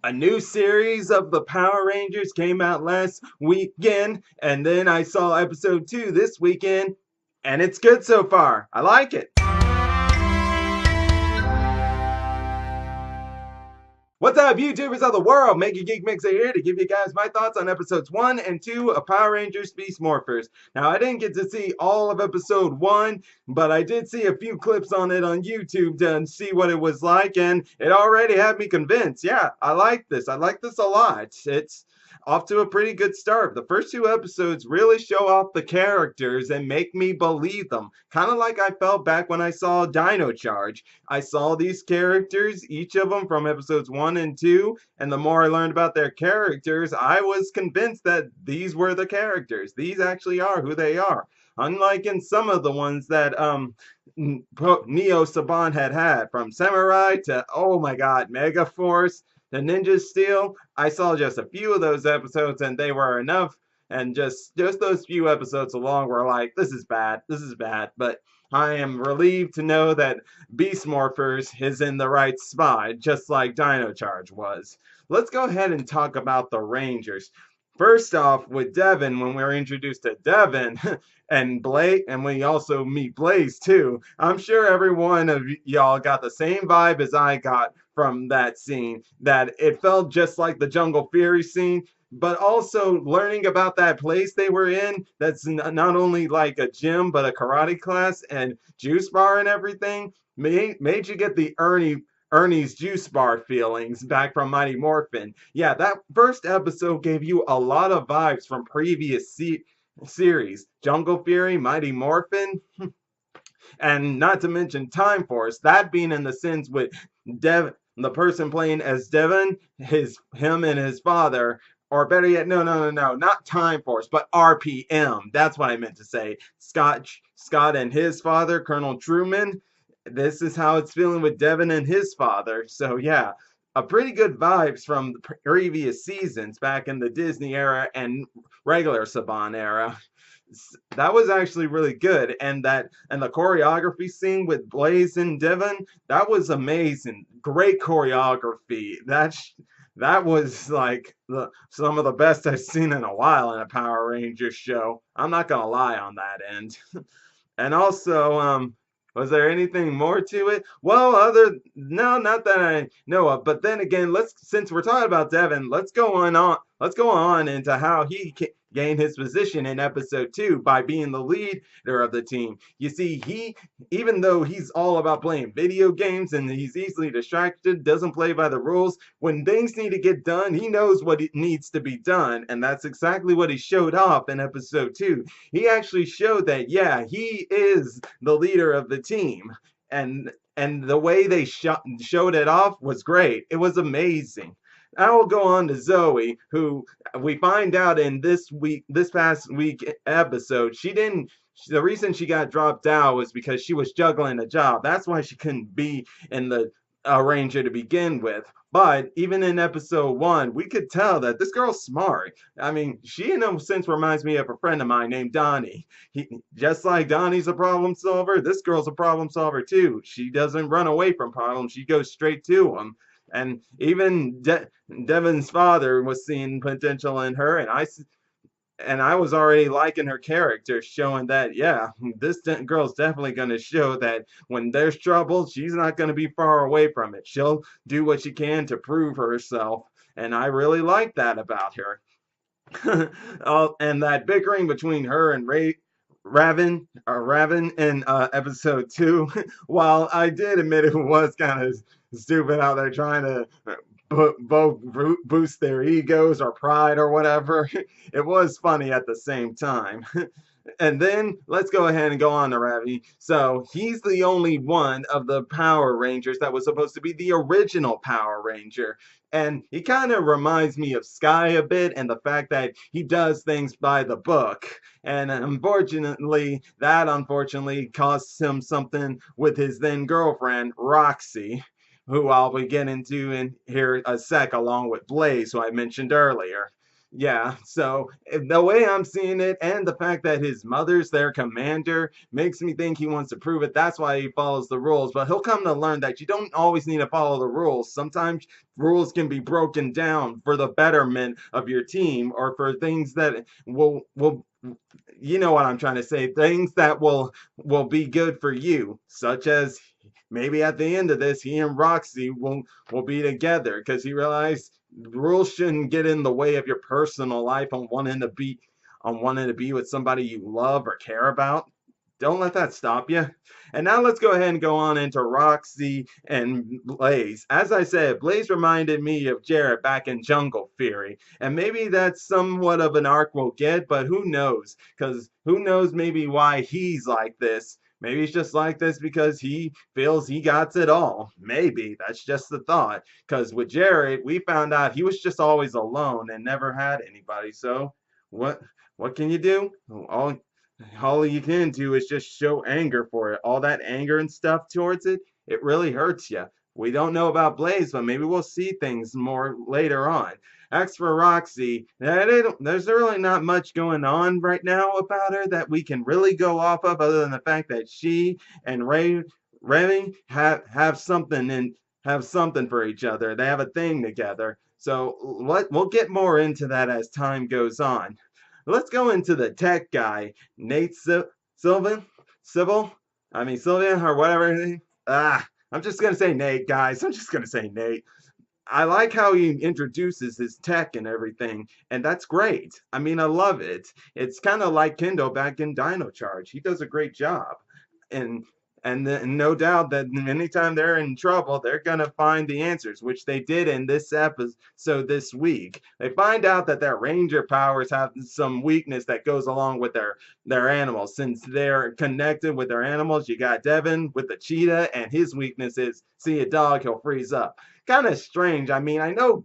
A new series of the Power Rangers came out last weekend, and then I saw episode 2 this weekend, and it's good so far. I like it. What's up, YouTubers of the world? MegaGeek Mixer here to give you guys my thoughts on episodes 1 and 2 of Power Rangers Beast Morphers. Now, I didn't get to see all of episode 1, but I did see a few clips on it on YouTube to see what it was like, and it already had me convinced. Yeah, I like this. I like this a lot. It's off to a pretty good start. The first 2 episodes really show off the characters and make me believe them. Kind of like I felt back when I saw Dino Charge. I saw these characters, each of them from episodes 1 and 2, and the more I learned about their characters, I was convinced that these were the characters. These actually are who they are. Unlike in some of the ones that Neo-Saban had, from Samurai to, oh my god, Mega Force, the Ninja Steel. I saw just a few of those episodes and they were enough. And just those few episodes along were like, this is bad, this is bad. But I am relieved to know that Beast Morphers is in the right spot, just like Dino Charge was. Let's go ahead and talk about the Rangers. First off, with Devin, when we were introduced to Devin and Blake, and we also meet Blaze too, I'm sure every one of y'all got the same vibe as I got from that scene, that it felt just like the Jungle Fury scene, but also learning about that place they were in, that's not only like a gym, but a karate class and juice bar and everything, made you get the Ernie's juice bar feelings back from Mighty Morphin. Yeah, that first episode gave you a lot of vibes from previous series. Jungle Fury, Mighty Morphin, and not to mention Time Force. That being in the sense with the person playing as Devin, him and his father, or better yet, no, not Time Force, but RPM. That's what I meant to say. Scott and his father, Colonel Truman. This is how it's feeling with Devin and his father. So yeah, a pretty good vibes from the previous seasons back in the Disney era and regular Saban era. That was actually really good, and the choreography scene with Blaze and Devin, that was amazing. Great choreography. That was like some of the best I've seen in a while in a Power Rangers show. I'm not gonna lie on that end. And also, was there anything more to it? Well, no, not that I know of. But then again, since we're talking about Devin, let's go on into how he gained his position in episode 2 by being the leader of the team. You see, even though he's all about playing video games and he's easily distracted, doesn't play by the rules, when things need to get done, he knows what needs to be done, and that's exactly what he showed off in episode 2. He actually showed that, yeah, he is the leader of the team, and the way they showed it off was great. It was amazing. I will go on to Zoe, who we find out in this past week episode, the reason she got dropped out was because she was juggling a job. That's why she couldn't be in the Ranger to begin with. But even in episode 1, we could tell that this girl's smart. I mean, she in a sense reminds me of a friend of mine named Donnie. Just like Donnie's a problem solver, this girl's a problem solver too. She doesn't run away from problems, she goes straight to them. And even Devin's father was seeing potential in her, and I was already liking her character, showing that, yeah, this girl's definitely going to show that when there's trouble, she's not going to be far away from it. She'll do what she can to prove herself, and I really like that about her. And that bickering between her and Raven in episode 2, while I did admit it was kind of stupid how they're trying to both boost their egos or pride or whatever, it was funny at the same time. And then let's go ahead and go on to Ravi. So he's the only one of the Power Rangers that was supposed to be the original Power Ranger. And he kind of reminds me of Sky a bit, and the fact that he does things by the book. And unfortunately, that costs him something with his then girlfriend, Roxy, who I'll be getting into in here a sec, along with Blaze, who I mentioned earlier. Yeah, so the way I'm seeing it, and the fact that his mother's their commander, makes me think he wants to prove it. That's why he follows the rules. But he'll come to learn that you don't always need to follow the rules. Sometimes rules can be broken down for the betterment of your team, or for things that will you know what I'm trying to say, things that will be good for you, such as maybe at the end of this, he and Roxy will be together because he realized rules shouldn't get in the way of your personal life on wanting to be with somebody you love or care about. Don't let that stop you. And now let's go ahead and go on into Roxy and Blaze. As I said, Blaze reminded me of Jarrett back in Jungle Fury. And maybe that's somewhat of an arc we'll get, but who knows? Because who knows maybe why he's like this. Maybe he's just like this because he feels he got it all. Maybe. That's just the thought. Because with Jarrett, we found out he was just always alone and never had anybody. So what what can you do? All you can do is just show anger for it. All that anger and stuff towards it, it really hurts you. We don't know about Blaze, but maybe we'll see things more later on. As for Roxy, there's really not much going on right now about her that we can really go off of, other than the fact that she and Remy have something and have something for each other. They have a thing together. So we'll get more into that as time goes on. Let's go into the tech guy, Nate Sylvan, Sybil. I mean Sylvian or whatever. I'm just gonna say Nate, guys. I'm just gonna say Nate. I like how he introduces his tech and everything, and that's great. I mean, I love it. It's kind of like Kendo back in Dino Charge. He does a great job, and no doubt that anytime they're in trouble, they're gonna find the answers, which they did in this episode this week. They find out that their ranger powers have some weakness that goes along with their animals. Since they're connected with their animals, you got Devin with the cheetah, and his weakness is see a dog, he'll freeze up. Kind of strange. I mean, I know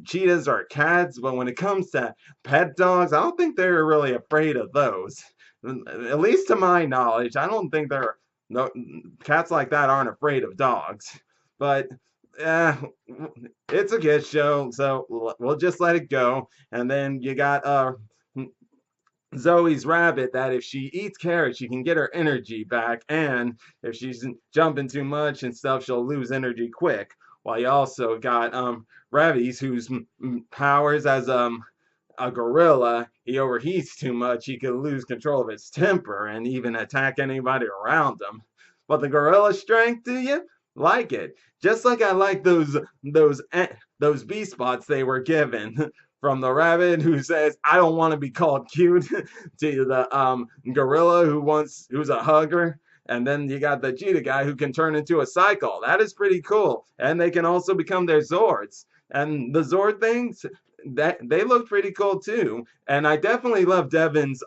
cheetahs are cats, but when it comes to pet dogs, I don't think they're really afraid of those. At least to my knowledge, I don't think they're no cats like that aren't afraid of dogs. But uh, it's a kid show, so we'll just let it go. And then you got Zoe's rabbit that if she eats carrots, she can get her energy back, and if she's jumping too much and stuff, she'll lose energy quick. While you also got Ravi's, whose powers as a gorilla, he overheats too much, he could lose control of his temper and even attack anybody around him. But the gorilla strength, do you like it? Just like I like those B spots they were given. From the rabbit who says, I don't want to be called cute, to the gorilla who's a hugger. And then you got the cheetah guy who can turn into a cycle. That is pretty cool. And they can also become their Zords. And the Zord things, that they look pretty cool too. And I definitely love Devin's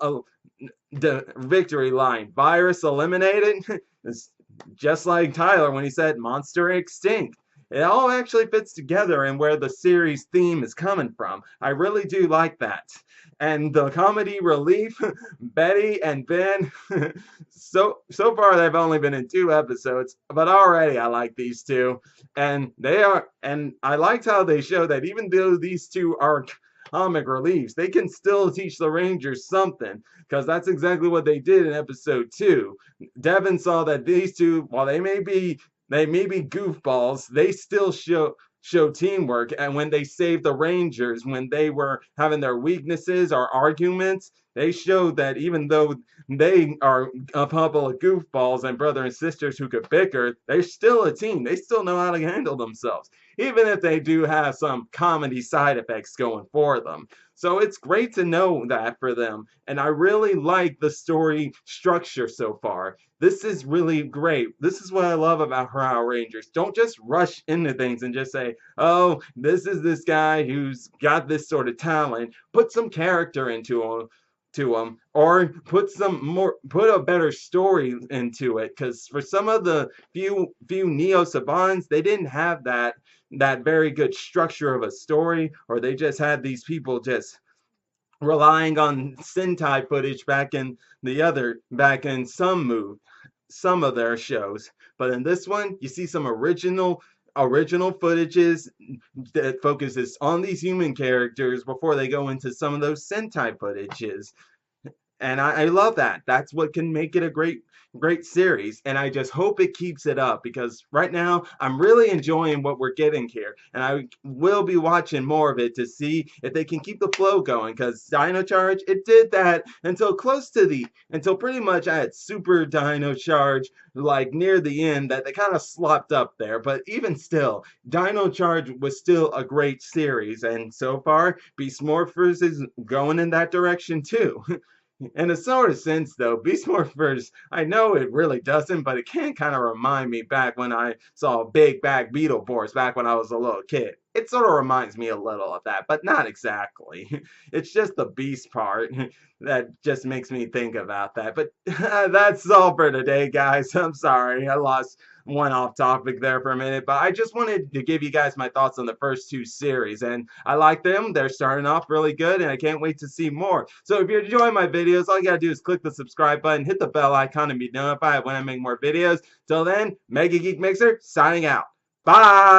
the victory line. Virus eliminated. It's just like Tyler when he said monster extinct. It all actually fits together and where the series theme is coming from. I really do like that. And the comedy relief, Betty and Ben, so far they've only been in 2 episodes, but already I like these two. And I liked how they show that even though these two are comic reliefs, they can still teach the Rangers something, because that's exactly what they did in episode 2. Devin saw that these two, while they may be goofballs, they still show teamwork. And when they saved the Rangers, when they were having their weaknesses or arguments, they showed that even though they are a couple of goofballs and brother and sisters who could bicker, they're still a team. They still know how to handle themselves, even if they do have some comedy side effects going for them. So it's great to know that for them. And I really like the story structure so far. This is really great. This is what I love about Power Rangers. Don't just rush into things and just say, oh, this is this guy who's got this sort of talent. Put some character into him. Or put a better story into it, because for some of the few Neo-Sabans, they didn't have that very good structure of a story, or they just had these people just relying on Sentai footage back in some of their shows. But in this one, you see some original original footages that focuses on these human characters before they go into some of those Sentai footages. And I love that. That's what can make it a great series. And I just hope it keeps it up because right now I'm really enjoying what we're getting here. And I will be watching more of it to see if they can keep the flow going. Because Dino Charge, it did that until pretty much I had Super Dino Charge like near the end that they kind of slopped up there. But even still, Dino Charge was still a great series. And so far, Beast Morphers is going in that direction too. In a sort of sense, though, Beast Morphers, I know it really doesn't, but it can kind of remind me back when I saw Big Bag Beetleborgs back when I was a little kid. It sort of reminds me a little of that, but not exactly. It's just the beast part that just makes me think about that. But that's all for today, guys. I'm sorry. I lost one off topic there for a minute, but I just wanted to give you guys my thoughts on the first two series, and I like them. They're starting off really good, and I can't wait to see more. So if you're enjoying my videos, all you gotta do is click the subscribe button, hit the bell icon, and be notified when I make more videos. Till then, MegaGeek Mixer signing out. Bye!